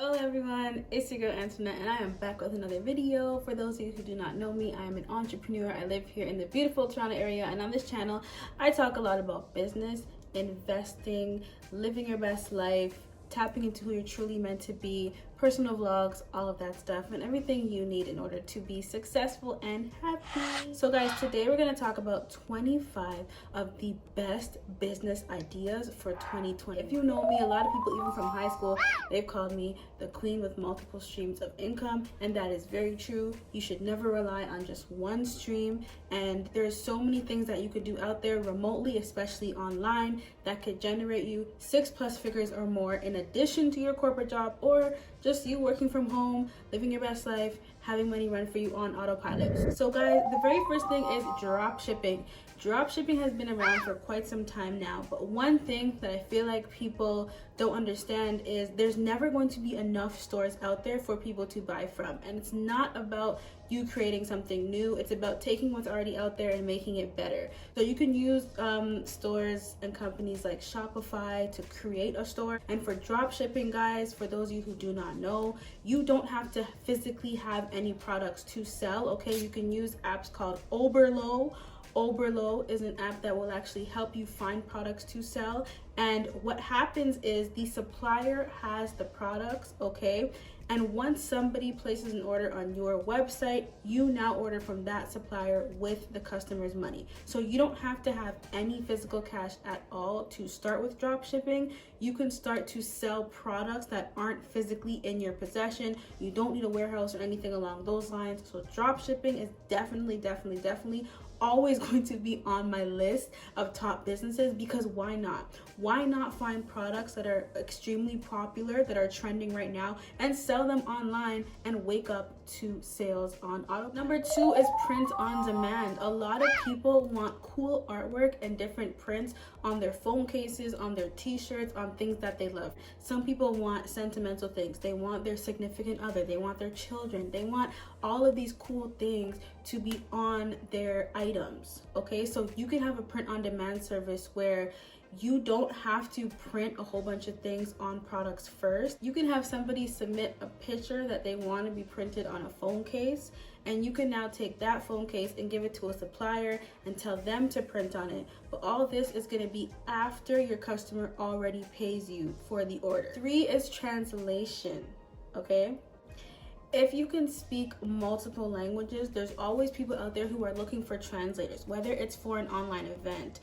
Hello everyone, it's your girl Antoinette and I am back with another video. For those of you who do not know me, I am an entrepreneur. I live here in the beautiful Toronto area, and on this channel I talk a lot about business, investing, living your best life, tapping into who you're truly meant to be, personal vlogs, all of that stuff, and everything you need in order to be successful and happy. So guys, today we're going to talk about 25 of the best business ideas for 2020. If you know me, a lot of people, even from high school, they've called me the queen with multiple streams of income, and that is very true. You should never rely on just one stream, and there's so many things that you could do out there remotely, especially online, that could generate you 6+ figures or more in addition to your corporate job, or just you working from home, living your best life, having money run for you on autopilot. So guys, the very first thing is drop shipping. Drop shipping has been around for quite some time now, but one thing that I feel like people don't understand is there's never going to be enough stores out there for people to buy from. And it's not about you creating something new, it's about taking what's already out there and making it better. So you can use stores and companies like Shopify to create a store. And for drop shipping, guys, for those of you who do not know, you don't have to physically have any products to sell, okay? You can use apps called Oberlo. Oberlo is an app that will actually help you find products to sell. And what happens is the supplier has the products, okay? And once somebody places an order on your website, you now order from that supplier with the customer's money. So you don't have to have any physical cash at all to start with drop shipping. You can start to sell products that aren't physically in your possession. You don't need a warehouse or anything along those lines. So drop shipping is definitely always going to be on my list of top businesses, because why not? Why not find products that are extremely popular, that are trending right now, and sell them online and wake up to sales on auto? Number 2 is print on demand. A lot of people want cool artwork and different prints on their phone cases, on their t-shirts, on things that they love. Some people want sentimental things. They want their significant other, they want their children, they want all of these cool things to be on their items, okay? So you can have a print on demand service where you don't have to print a whole bunch of things on products first. You can have somebody submit a picture that they want to be printed on a phone case, and you can now take that phone case and give it to a supplier and tell them to print on it. But all this is going to be after your customer already pays you for the order. 3 is translation, okay? If you can speak multiple languages, there's always people out there who are looking for translators, whether it's for an online event,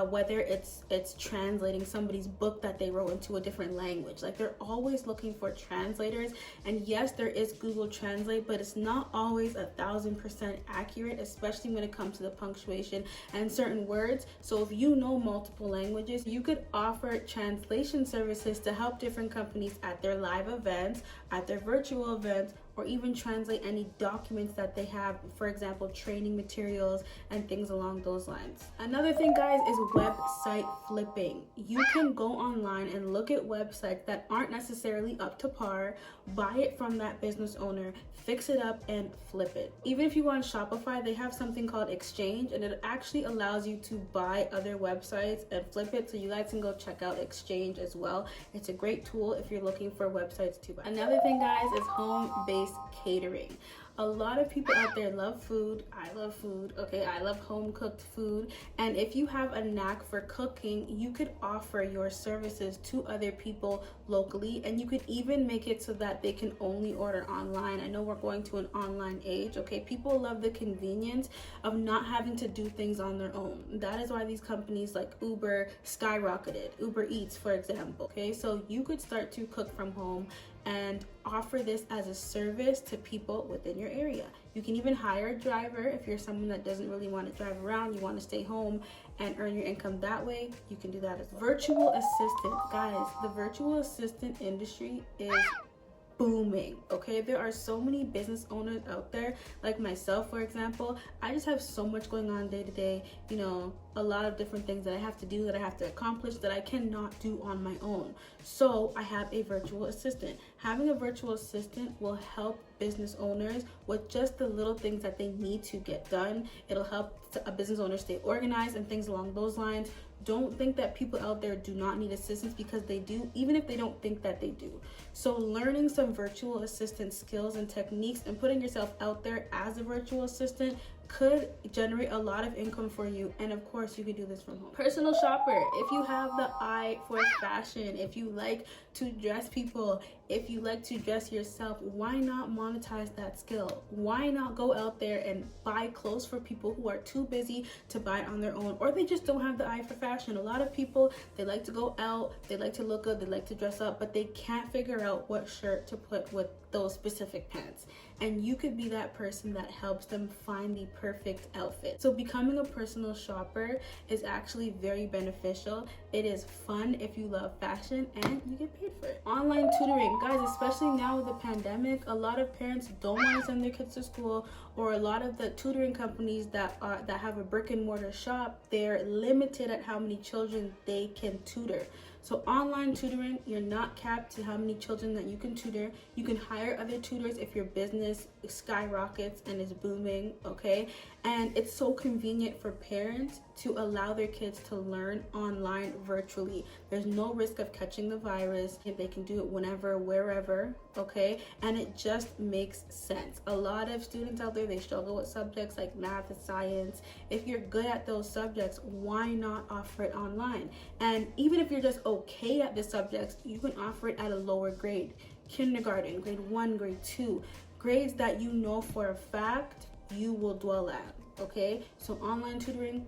whether it's translating somebody's book that they wrote into a different language. Like, they're always looking for translators. And yes, there is Google Translate, but it's not always 1000% accurate, especially when it comes to the punctuation and certain words. So if you know multiple languages, you could offer translation services to help different companies at their live events, at their virtual events, or even translate any documents that they have, for example, training materials and things along those lines. Another thing, guys, is website flipping. You can go online and look at websites that aren't necessarily up to par, buy it from that business owner, fix it up, and flip it. Even if you go on Shopify, they have something called Exchange, and it actually allows you to buy other websites and flip it. So you guys can go check out Exchange as well. It's a great tool if you're looking for websites to buy. Another thing, guys, is home-based catering. A lot of people out there love food. I love food, okay? I love home cooked food. And if you have a knack for cooking, you could offer your services to other people locally, and you could even make it so that they can only order online. I know we're going to an online age, okay? People love the convenience of not having to do things on their own. That is why these companies like Uber skyrocketed, Uber Eats, for example, okay? So you could start to cook from home and offer this as a service to people within your area. You can even hire a driver if you're someone that doesn't really want to drive around, you want to stay home and earn your income that way. You can do that as well. Virtual assistant. Guys, the virtual assistant industry is booming, okay? There are so many business owners out there, like myself, for example. I just have so much going on day to day, you know, a lot of different things that I have to do, that I have to accomplish, that I cannot do on my own. So I have a virtual assistant. Having a virtual assistant will help business owners with just the little things that they need to get done. It'll help a business owner stay organized and things along those lines. Don't think that people out there do not need assistance, because they do, even if they don't think that they do. So learning some virtual assistant skills and techniques and putting yourself out there as a virtual assistant could generate a lot of income for you. And of course, you can do this from home. Personal shopper, if you have the eye for fashion, if you like to dress people, if you like to dress yourself, why not monetize that skill? Why not go out there and buy clothes for people who are too busy to buy it on their own, or they just don't have the eye for fashion? A lot of people, they like to go out, they like to look good, they like to dress up, but they can't figure out what shirt to put with those specific pants. And you could be that person that helps them find the perfect outfit. So becoming a personal shopper is actually very beneficial. It is fun if you love fashion, and you get paid for it. Online tutoring, guys, especially now with the pandemic, a lot of parents don't want to send their kids to school, or a lot of the tutoring companies that have a brick and mortar shop, they're limited at how many children they can tutor. So online tutoring, you're not capped to how many children that you can tutor. You can hire other tutors if your business skyrockets and is booming, okay? And it's so convenient for parents to allow their kids to learn online virtually. There's no risk of catching the virus. They can do it whenever, wherever, okay? And it just makes sense. A lot of students out there, they struggle with subjects like math and science. If you're good at those subjects, why not offer it online? And even if you're just okay at the subjects, you can offer it at a lower grade. Kindergarten, grade 1, grade 2, grades that you know for a fact you will dwell at, okay? So online tutoring,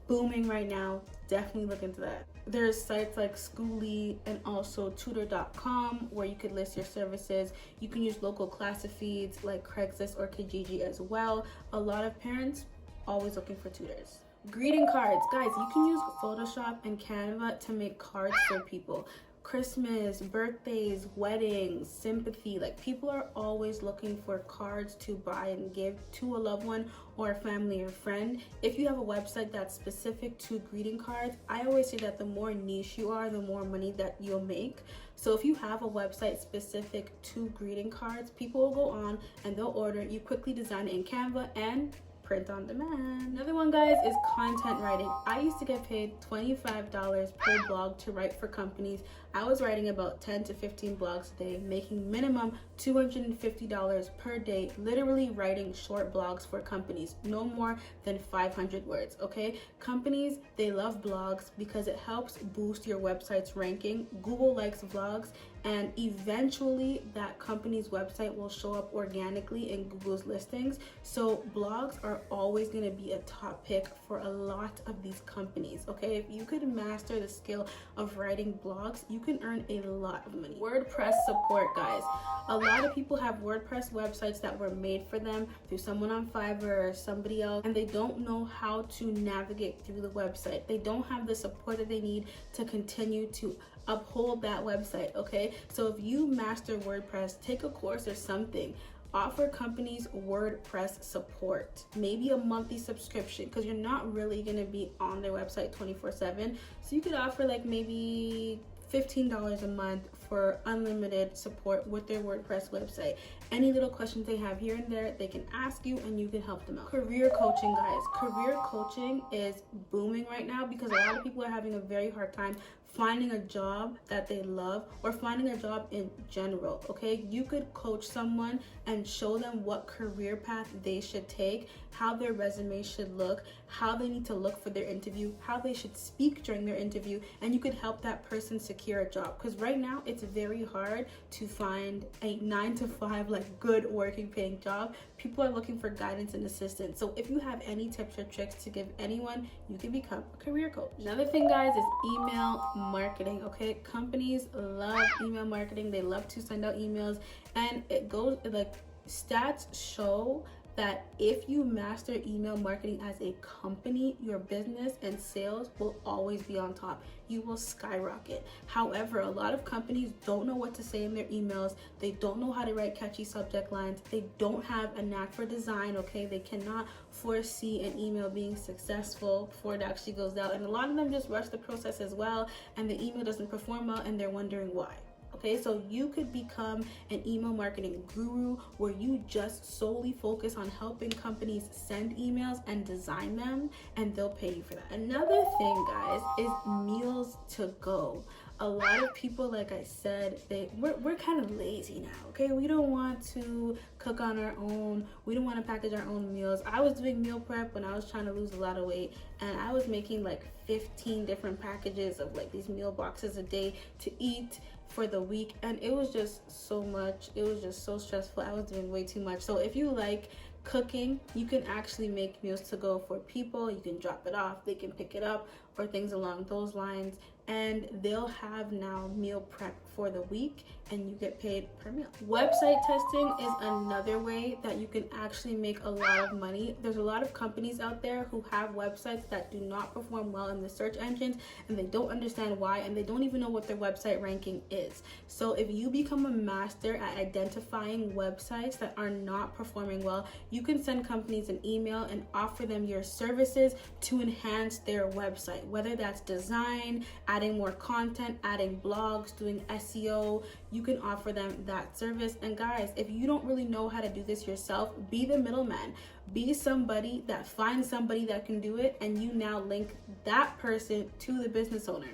booming right now. Definitely look into that. There's sites like Schooly and also tutor.com where you could list your services. You can use local class feeds like Craigslist or Kijiji as well. A lot of parents always looking for tutors. Greeting cards, guys, you can use Photoshop and Canva to make cards for people. Christmas, birthdays, weddings, sympathy, like people are always looking for cards to buy and give to a loved one or a family or friend. If you have a website that's specific to greeting cards, I always say that the more niche you are, the more money that you'll make. So if you have a website specific to greeting cards, people will go on and they'll order. You quickly design it in Canva and print on demand. Another one, guys, is content writing. I used to get paid $25 per blog to write for companies. I was writing about 10 to 15 blogs a day, making minimum $250 per day, literally writing short blogs for companies, no more than 500 words, okay? Companies, they love blogs because it helps boost your website's ranking. Google likes vlogs, and eventually that company's website will show up organically in Google's listings. So blogs are always going to be a top pick for a lot of these companies, okay? If you could master the skill of writing blogs, you can earn a lot of money. WordPress support, guys. A lot of people have WordPress websites that were made for them through someone on Fiverr or somebody else, and they don't know how to navigate through the website. They don't have the support that they need to continue to uphold that website, okay? So if you master WordPress, take a course or something. Offer companies WordPress support, maybe a monthly subscription, because you're not really going to be on their website 24/7. So you could offer like maybe $15 a month for unlimited support with their WordPress website. Any little questions they have here and there, they can ask you and you can help them out. Career coaching, guys. Career coaching is booming right now because a lot of people are having a very hard time finding a job that they love or finding a job in general, okay? You could coach someone and show them what career path they should take, how their resume should look, how they need to look for their interview, how they should speak during their interview, and you could help that person secure a job. Because right now it's very hard to find a 9-to-5 like good working paying job. People are looking for guidance and assistance. So if you have any tips or tricks to give anyone, you can become a career coach. Another thing, guys, is email marketing, okay? Companies love email marketing. They love to send out emails, and it goes like stats show that if you master email marketing as a company, your business and sales will always be on top. You will skyrocket. However, a lot of companies don't know what to say in their emails. They don't know how to write catchy subject lines. They don't have a knack for design, okay? They cannot foresee an email being successful before it actually goes out. And a lot of them just rush the process as well, and the email doesn't perform well, and they're wondering why. Okay, so you could become an email marketing guru where you just solely focus on helping companies send emails and design them, and they'll pay you for that. Another thing, guys, is meals to go. A lot of people, like I said, we're kind of lazy now, okay? We don't want to cook on our own. We don't want to package our own meals. I was doing meal prep when I was trying to lose a lot of weight, and I was making like 15 different packages of like these meal boxes a day to eat for the week, and it was just so much. It was just so stressful. I was doing way too much. So if you like cooking, you can actually make meals to go for people. You can drop it off, they can pick it up, or things along those lines, and they'll have now meal prep for the week, and you get paid per meal. Website testing is another way that you can actually make a lot of money. There's a lot of companies out there who have websites that do not perform well in the search engines, and they don't understand why, and they don't even know what their website ranking is. So if you become a master at identifying websites that are not performing well, you can send companies an email and offer them your services to enhance their website, whether that's design, adding more content, adding blogs, doing SEO. You can offer them that service. And guys, if you don't really know how to do this yourself, be the middleman. Be somebody that finds somebody that can do it, and you now link that person to the business owner.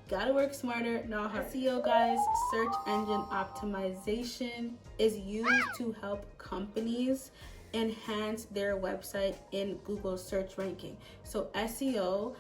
Gotta work smarter, not harder. SEO, guys, search engine optimization, is used to help companies enhance their website in Google search ranking. So SEO,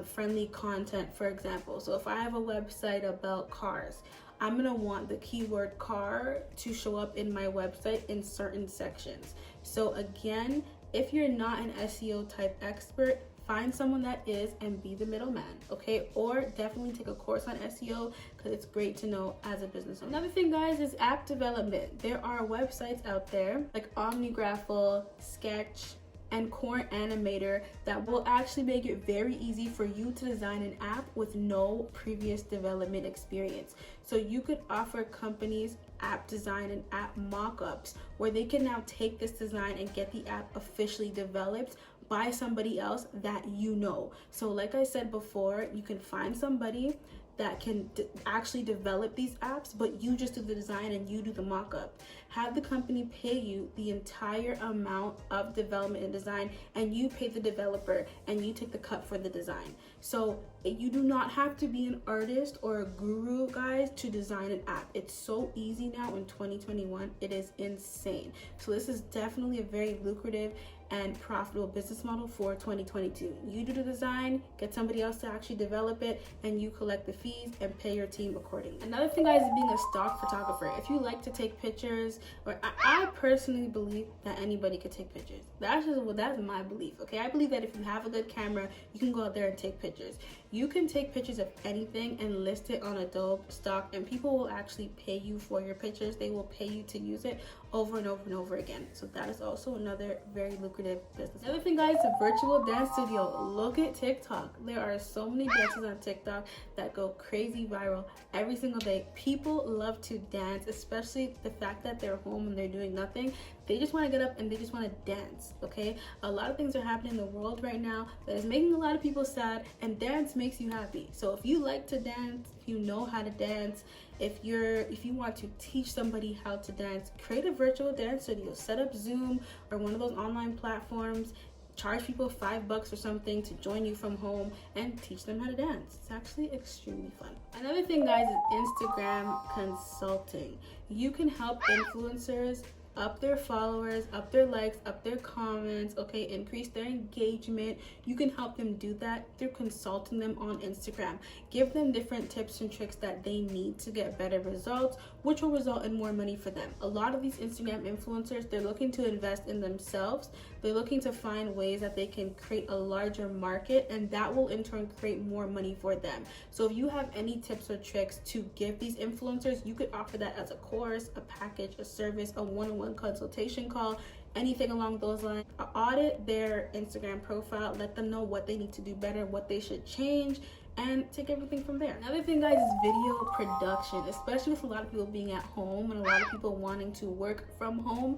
friendly content, for example. So if I have a website about cars, I'm gonna want the keyword car to show up in my website in certain sections. So again, if you're not an SEO type expert, find someone that is and be the middleman, okay? Or definitely take a course on SEO, because it's great to know as a business owner. Another thing, guys, is app development. There are websites out there like OmniGraffle, Sketch, and Core Animator that will actually make it very easy for you to design an app with no previous development experience. So you could offer companies app design and app mock-ups where they can now take this design and get the app officially developed by somebody else that you know. So like I said before, you can find somebody that can actually develop these apps, but you just do the design and you do the mock-up. Have the company pay you the entire amount of development and design, and you pay the developer and you take the cut for the design. So you do not have to be an artist or a guru, guys, to design an app. It's so easy now in 2021. It is insane. So this is definitely a very lucrative and profitable business model for 2022. You do the design, get somebody else to actually develop it, and you collect the fees and pay your team accordingly. Another thing, guys, is being a stock photographer. If you like to take pictures, or I personally believe that anybody could take pictures. That's my belief, okay? I believe that if you have a good camera, you can go out there and take pictures. You can take pictures of anything and list it on Adobe Stock, and people will actually pay you for your pictures. They will pay you to use it over and over and over again. So that is also another very lucrative business. Another thing, guys, a virtual dance studio. Look at TikTok. There are so many dances on TikTok that go crazy viral every single day. People love to dance, especially the fact that they're home and they're doing nothing. They just want to get up and they just want to dance, okay? A lot of things are happening in the world right now that is making a lot of people sad, and dance makes you happy. So if you like to dance, if you know how to dance, if you want to teach somebody how to dance, create a virtual dance studio. Set up Zoom or one of those online platforms. Charge people $5 or something to join you from home and teach them how to dance. It's actually extremely fun. Another thing, guys, is Instagram consulting. You can help influencers up their followers, up their likes, up their comments, okay, increase their engagement. You can help them do that through consulting them on Instagram. Give them different tips and tricks that they need to get better results, which will result in more money for them. A lot of these Instagram influencers, they're looking to invest in themselves. They're looking to find ways that they can create a larger market, and that will in turn create more money for them. So if you have any tips or tricks to give these influencers, you could offer that as a course, a package, a service, a one-on-one consultation call, anything along those lines. Audit their Instagram profile, let them know what they need to do better, what they should change, and take everything from there. Another thing, guys, is video production, especially with a lot of people being at home and a lot of people wanting to work from home.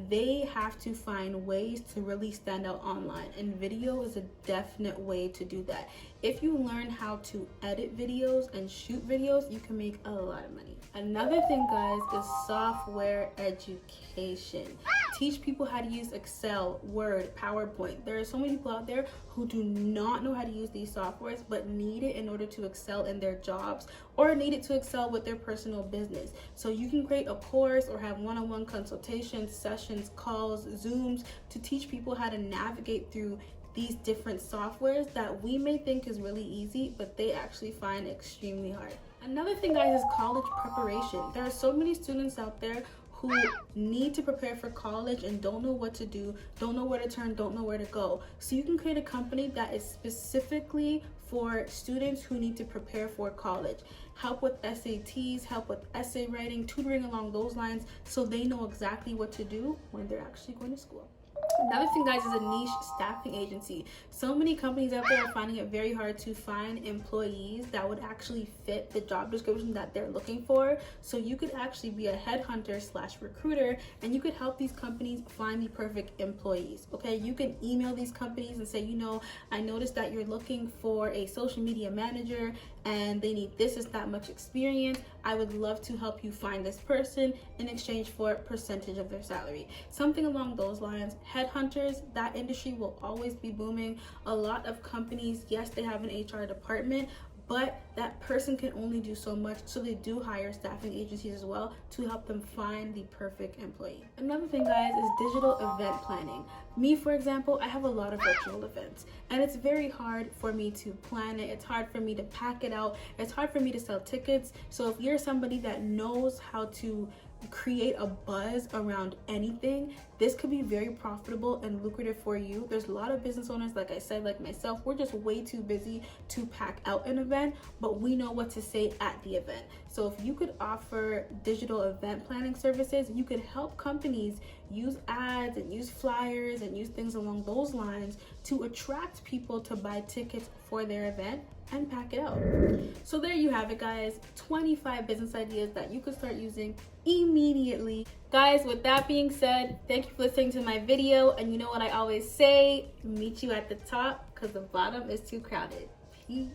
They have to find ways to really stand out online, and video is a definite way to do that. If you learn how to edit videos and shoot videos, you can make a lot of money. Another thing, guys, is software education. Teach people how to use Excel, Word, PowerPoint. There are so many people out there who do not know how to use these softwares but need it in order to excel in their jobs or need it to excel with their personal business. So you can create a course or have one-on-one consultations, sessions, calls, Zooms to teach people how to navigate through these different softwares that we may think is really easy, but they actually find extremely hard. Another thing, guys, is college preparation. There are so many students out there who need to prepare for college and don't know what to do, don't know where to turn, don't know where to go. So you can create a company that is specifically for students who need to prepare for college. Help with SATs, help with essay writing, tutoring along those lines, so they know exactly what to do when they're actually going to school. Another thing, guys, is a niche staffing agency. So many companies out there are finding it very hard to find employees that would actually fit the job description that they're looking for. So you could actually be a headhunter / recruiter, and you could help these companies find the perfect employees. Okay, you can email these companies and say, I noticed that you're looking for a social media manager and they need this is that much experience. I would love to help you find this person in exchange for a percentage of their salary. Something along those lines. Headhunters, that industry will always be booming. A lot of companies, yes, they have an HR department, but that person can only do so much, so they do hire staffing agencies as well to help them find the perfect employee. Another thing, guys, is digital event planning. Me, for example, I have a lot of virtual events, and it's very hard for me to plan it. It's hard for me to pack it out. It's hard for me to sell tickets. So if you're somebody that knows how to create a buzz around anything, this could be very profitable and lucrative for you. There's a lot of business owners, like I said, like myself, we're just way too busy to pack out an event, but we know what to say at the event. So if you could offer digital event planning services, you could help companies use ads and use flyers and use things along those lines to attract people to buy tickets for their event and pack it out. So there you have it, guys. 25 business ideas that you could start using immediately. Guys, with that being said, thank you for listening to my video. And you know what I always say, meet you at the top because the bottom is too crowded. Peace.